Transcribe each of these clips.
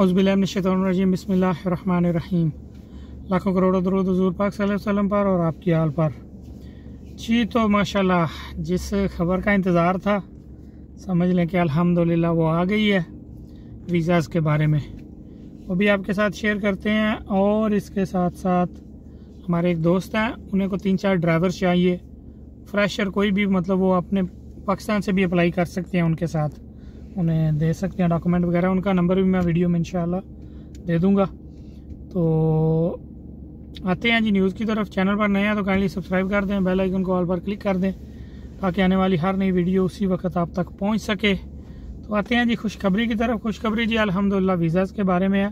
औज़ुबिल्लाहिमिनश्शैतानिर्रजीम बिस्मिल्लाहिर्रहमानिर्रहीम। लाखों करोड़ों दरूद हुज़ूर पाक सल्लल्लाहु अलैहि वसल्लम पर और आपकी आल पर। जी तो माशाल्लाह जिस खबर का इंतज़ार था समझ लें कि अल्हम्दुलिल्लाह वो आ गई है। वीज़ाज़ के बारे में वो भी आपके साथ शेयर करते हैं। और इसके साथ साथ हमारे एक दोस्त हैं, उन्हें को 3-4 ड्राइवर चाहिए, फ्रेशर कोई भी, मतलब वो अपने पाकिस्तान से भी अप्लाई कर सकते हैं, उनके साथ उन्हें दे सकते हैं डॉक्यूमेंट वगैरह। उनका नंबर भी मैं वीडियो में इंशाल्लाह दे दूंगा। तो आते हैं जी न्यूज़ की तरफ। चैनल पर नए हैं तो काइंडली सब्सक्राइब कर दें, बेल आइकन को ऑल पर क्लिक कर दें ताकि आने वाली हर नई वीडियो उसी वक्त आप तक पहुंच सके। तो आते हैं जी खुशखबरी की तरफ। खुशखबरी जी अल्हम्दुलिल्लाह वीज़ाज़ के बारे में है।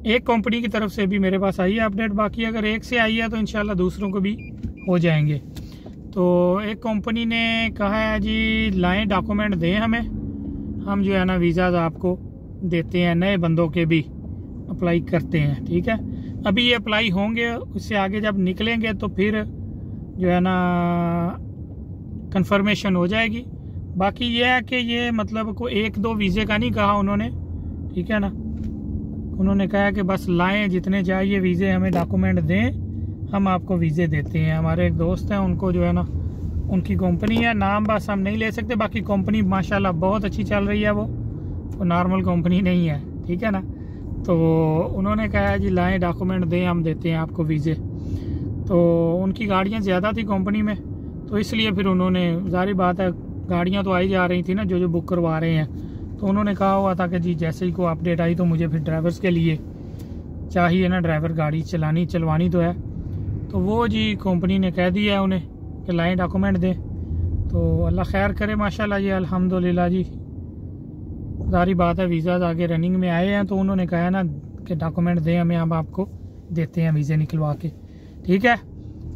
एक कंपनी की तरफ से भी मेरे पास आई है अपडेट, बाकी अगर एक से आई है तो इंशाल्लाह दूसरों को भी हो जाएंगे। तो एक कंपनी ने कहा है जी लाएँ डॉक्यूमेंट दें हमें, हम जो है ना वीज़ाज़ आपको देते हैं, नए बंदों के भी अप्लाई करते हैं। ठीक है, अभी ये अप्लाई होंगे, उससे आगे जब निकलेंगे तो फिर जो है ना कंफर्मेशन हो जाएगी। बाकी ये है कि ये मतलब को 1-2 वीज़े का नहीं कहा उन्होंने, ठीक है ना। उन्होंने कहा कि बस लाएं जितने चाहिए वीज़े, हमें डॉक्यूमेंट दें, हम आपको वीज़े देते हैं। हमारे एक दोस्त हैं, उनको जो है ना उनकी कंपनी है, नाम बस हम नहीं ले सकते, बाकी कंपनी माशाल्लाह बहुत अच्छी चल रही है। वो नॉर्मल कंपनी नहीं है, ठीक है ना। तो उन्होंने कहा है जी लाएं डॉक्यूमेंट दें, हम देते हैं आपको वीज़े। तो उनकी गाड़ियाँ ज़्यादा थी कंपनी में, तो इसलिए फिर उन्होंने, जारी बात है गाड़ियाँ तो आई जा रही थी ना जो बुक करवा रहे हैं, तो उन्होंने कहा हुआ था कि जी जैसे ही कोई अपडेट आई तो मुझे फिर ड्राइवर्स के लिए चाहिए ना, ड्राइवर गाड़ी चलवानी तो है। तो वो जी कंपनी ने कह दिया है उन्हें कि लाएँ डॉक्यूमेंट दें। तो अल्लाह खैर करे माशाल्लाह जी अल्हम्दुलिल्लाह जी। सारी बात है वीज़ाज़ आगे रनिंग में आए हैं, तो उन्होंने कहा ना कि डॉक्यूमेंट दें हमें, हम आपको देते हैं वीज़े निकलवा के। ठीक है,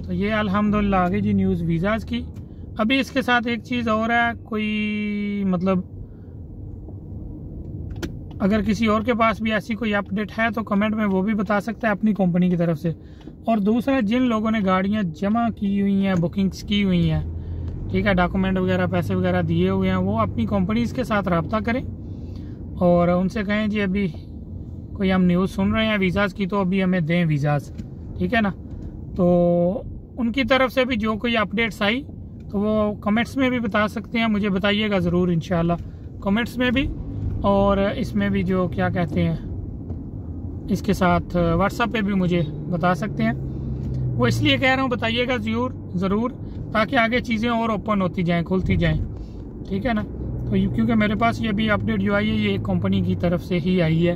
तो ये अल्हम्दुलिल्लाह आ गई जी न्यूज़ वीज़ाज़ की। अभी इसके साथ एक चीज़ और है, कोई मतलब अगर किसी और के पास भी ऐसी कोई अपडेट है तो कमेंट में वो भी बता सकता है अपनी कंपनी की तरफ से। और दूसरा, जिन लोगों ने गाड़ियां जमा की हुई हैं, बुकिंग्स की हुई हैं, ठीक है, डॉक्यूमेंट वगैरह पैसे वगैरह दिए हुए हैं, वो अपनी कंपनीज के साथ रब्ता करें और उनसे कहें जी अभी कोई हम न्यूज़ सुन रहे हैं वीज़ाज़ की, तो अभी हमें दें वीज़ाज़, ठीक है ना। तो उनकी तरफ से भी जो कोई अपडेट्स आई तो वो कमेंट्स में भी बता सकते हैं, मुझे बताइएगा ज़रूर इंशाल्लाह कमेंट्स में भी, और इसमें भी जो क्या कहते हैं इसके साथ व्हाट्सएप पे भी मुझे बता सकते हैं। वो इसलिए कह रहा हूँ बताइएगा ज़रूर ताकि आगे चीज़ें और ओपन होती जाएं, खुलती जाएं, ठीक है ना। तो क्योंकि मेरे पास ये भी अपडेट जो आई है ये एक कंपनी की तरफ से ही आई है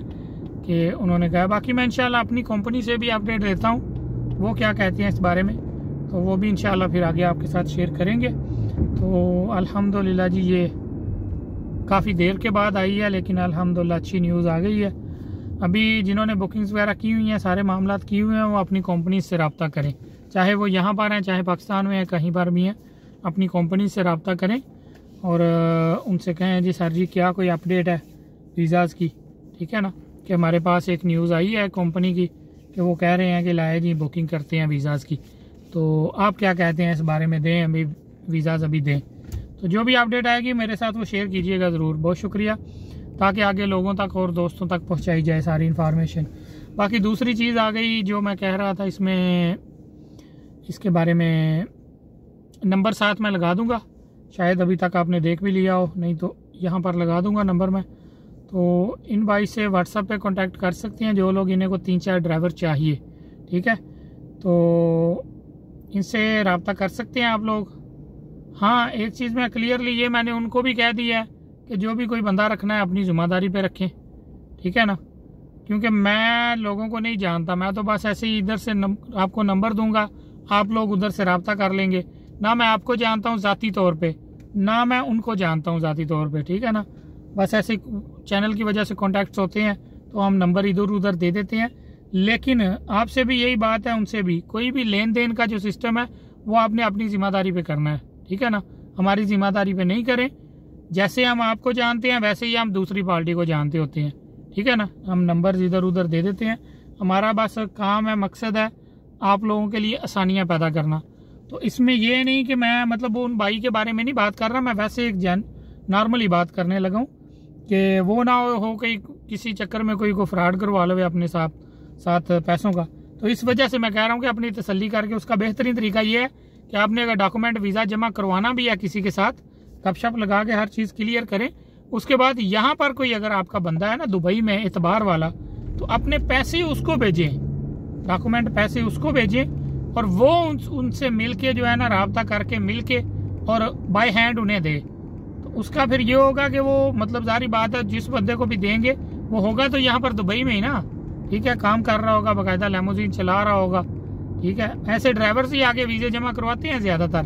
कि उन्होंने कहा। बाकी मैं इंशाल्लाह अपनी कंपनी से भी अपडेट देता हूँ, वो क्या कहते हैं इस बारे में, तो वो भी इंशाल्लाह फिर आगे आपके साथ शेयर करेंगे। तो अल्हम्दुलिल्लाह जी ये काफ़ी देर के बाद आई है, लेकिन अल्हम्दुलिल्लाह अच्छी न्यूज़ आ गई है। अभी जिन्होंने बुकिंग्स वगैरह की हुई हैं, सारे मामलात किए हुए हैं, वो अपनी कंपनी से रब्ता करें, चाहे वो यहाँ पर हैं, चाहे पाकिस्तान में हैं, कहीं पर भी हैं, अपनी कंपनी से रब्ता करें और उनसे कहें जी सर जी क्या कोई अपडेट है वीज़ाज़ की, ठीक है ना, कि हमारे पास एक न्यूज़ आई है कंपनी की कि वो कह रहे हैं कि लाए जी बुकिंग करते हैं वीज़ाज़ की, तो आप क्या कहते हैं इस बारे में, दें अभी वीज़ाज़ अभी दें। तो जो भी अपडेट आएगी मेरे साथ वो शेयर कीजिएगा ज़रूर, बहुत शुक्रिया, ताकि आगे लोगों तक और दोस्तों तक पहुंचाई जाए सारी इन्फॉर्मेशन। बाकी दूसरी चीज़ आ गई जो मैं कह रहा था, इसमें इसके बारे में नंबर साथ में लगा दूंगा, शायद अभी तक आपने देख भी लिया हो, नहीं तो यहाँ पर लगा दूंगा नंबर में। तो इन भाई से व्हाट्सएप पे कांटेक्ट कर सकते हैं जो लोग इन्हें को 3-4 ड्राइवर चाहिए, ठीक है, तो इनसे रब्ता कर सकते हैं आप लोग। हाँ, एक चीज़ मैं क्लियरली ये मैंने उनको भी कह दिया है कि जो भी कोई बंदा रखना है अपनी ज़िम्मेदारी पे रखें, ठीक है ना, क्योंकि मैं लोगों को नहीं जानता, मैं तो बस ऐसे ही इधर से आपको नंबर दूंगा, आप लोग उधर से रब्ता कर लेंगे। ना मैं आपको जानता हूँ ज़ाती तौर पे, ना मैं उनको जानता हूँ ज़ाती तौर पे, ठीक है ना, बस ऐसे चैनल की वजह से कॉन्टैक्ट्स होते हैं तो हम नंबर इधर उधर दे देते हैं। लेकिन आपसे भी यही बात है, उनसे भी कोई भी लेन देन का जो सिस्टम है वो आपने अपनी ज़िम्मेदारी पे करना है, ठीक है ना, हमारी ज़िम्मेदारी पे नहीं करें। जैसे हम आपको जानते हैं वैसे ही हम दूसरी पार्टी को जानते होते हैं, ठीक है ना, हम नंबर इधर उधर दे देते हैं। हमारा बस काम है, मकसद है आप लोगों के लिए आसानियाँ पैदा करना। तो इसमें ये नहीं कि मैं मतलब वो उन भाई के बारे में नहीं बात कर रहा, मैं वैसे एक नॉर्मली बात करने लगा हूँ कि वो ना हो कहीं किसी चक्कर में कोई को फ्रॉड करवा लो अपने साथ पैसों का। तो इस वजह से मैं कह रहा हूँ कि अपनी तसल्ली करके उसका बेहतरीन तरीका ये है कि आपने अगर डॉक्यूमेंट वीज़ा जमा करवाना भी है किसी के साथ, गपशप लगा के हर चीज़ क्लियर करें। उसके बाद यहाँ पर कोई अगर आपका बंदा है ना दुबई में एतबार वाला, तो अपने पैसे उसको भेजें, डॉक्यूमेंट पैसे उसको भेजें और वो उनसे मिल के जो है ना रब्ता करके मिल के और बाय हैंड उन्हें दे। तो उसका फिर ये होगा कि वो मतलब जारी बात है जिस बंदे को भी देंगे वो होगा तो यहाँ पर दुबई में ही ना, ठीक है, काम कर रहा होगा, बाकायदा लेमोजीन चला रहा होगा, ठीक है। ऐसे ड्राइवर से ही आगे वीज़े जमा करवाते हैं ज़्यादातर,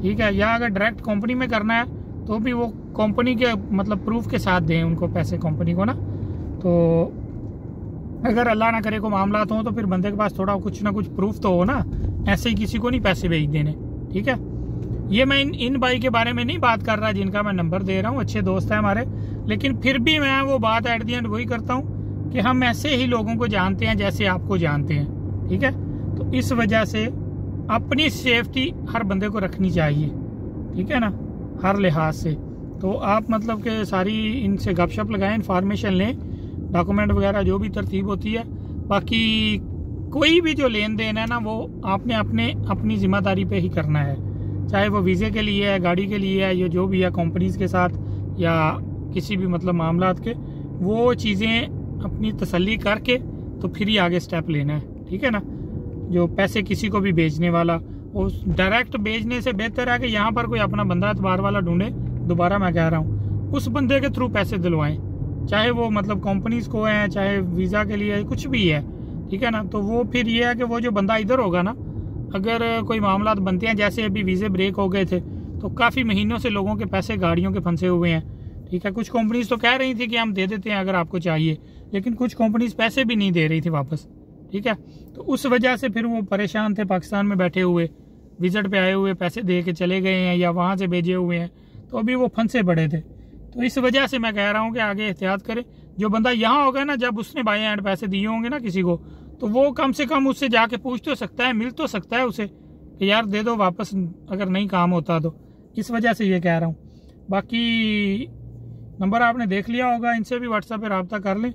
ठीक है। या अगर डायरेक्ट कंपनी में करना है तो भी वो कंपनी के मतलब प्रूफ के साथ दें उनको पैसे कंपनी को ना। तो अगर अल्लाह ना करे को मामला हो तो फिर बंदे के पास थोड़ा कुछ ना कुछ प्रूफ तो हो ना, ऐसे ही किसी को नहीं पैसे भेज देने, ठीक है। ये मैं इन भाई के बारे में नहीं बात कर रहा जिनका मैं नंबर दे रहा हूँ, अच्छे दोस्त हैं हमारे, लेकिन फिर भी मैं वो बात एट दी एंड वही करता हूँ कि हम ऐसे ही लोगों को जानते हैं जैसे आपको जानते हैं, ठीक है। तो इस वजह से अपनी सेफ्टी हर बंदे को रखनी चाहिए, ठीक है ना, हर लिहाज से। तो आप मतलब कि सारी इनसे गपशप लगाएं, इन्फॉर्मेशन लें, डॉक्यूमेंट वगैरह जो भी तरतीब होती है। बाकी कोई भी जो लेन देन है ना वो आपने अपनी जिम्मेदारी पे ही करना है, चाहे वो वीज़े के लिए है, गाड़ी के लिए है, या जो भी है कंपनीज के साथ या किसी भी मतलब मामलात के, वो चीज़ें अपनी तसल्ली करके तो फिर ही आगे स्टेप लेना है, ठीक है ना। जो पैसे किसी को भी भेजने वाला, उस डायरेक्ट भेजने से बेहतर है कि यहाँ पर कोई अपना बंदा एतबार वाला ढूंढे, दोबारा मैं कह रहा हूँ, उस बंदे के थ्रू पैसे दिलवाएं, चाहे वो मतलब कंपनीज को है, चाहे वीज़ा के लिए कुछ भी है, ठीक है ना। तो वो फिर ये है कि वो जो बंदा इधर होगा ना, अगर कोई मामला बनते हैं, जैसे अभी वीज़े ब्रेक हो गए थे तो काफ़ी महीनों से लोगों के पैसे गाड़ियों के फंसे हुए हैं, ठीक है। कुछ कंपनीज तो कह रही थी कि हम दे देते हैं अगर आपको चाहिए, लेकिन कुछ कंपनीज पैसे भी नहीं दे रही थी वापस, ठीक है। तो उस वजह से फिर वो परेशान थे, पाकिस्तान में बैठे हुए, विजिट पे आए हुए, पैसे दे के चले गए हैं या वहाँ से भेजे हुए हैं, तो अभी वो फंसे पड़े थे। तो इस वजह से मैं कह रहा हूँ कि आगे एहतियात करें। जो बंदा यहाँ होगा ना, जब उसने बाय हैंड पैसे दिए होंगे ना किसी को, तो वो कम से कम उससे जाके पूछ तो सकता है, मिल तो सकता है उसे कि यार दे दो वापस अगर नहीं काम होता तो। इस वजह से ये कह रहा हूँ। बाकी नंबर आपने देख लिया होगा, इनसे भी व्हाट्सएप पे रब्ता कर लें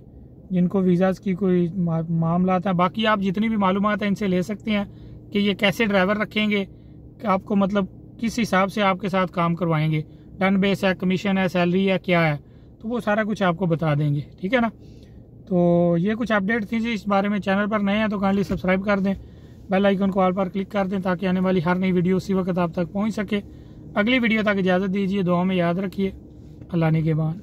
जिनको वीज़ाज़ की कोई मामला है। बाकी आप जितनी भी मालूमात है इनसे ले सकते हैं कि ये कैसे ड्राइवर रखेंगे, कि आपको मतलब किस हिसाब से आपके साथ काम करवाएंगे, टन बेस है, कमीशन है, सैलरी है, क्या है, तो वो सारा कुछ आपको बता देंगे, ठीक है ना। तो ये कुछ अपडेट थी जी इस बारे में। चैनल पर नए हैं तो काइंडली सब्सक्राइब कर दें, बेल आइकन को ऑल पर क्लिक कर दें ताकि आने वाली हर नई वीडियो उसी वक्त आप तक पहुंच सके। अगली वीडियो तक इजाज़त दीजिए, दुआ में याद रखिए। अल्लाह निगहबान।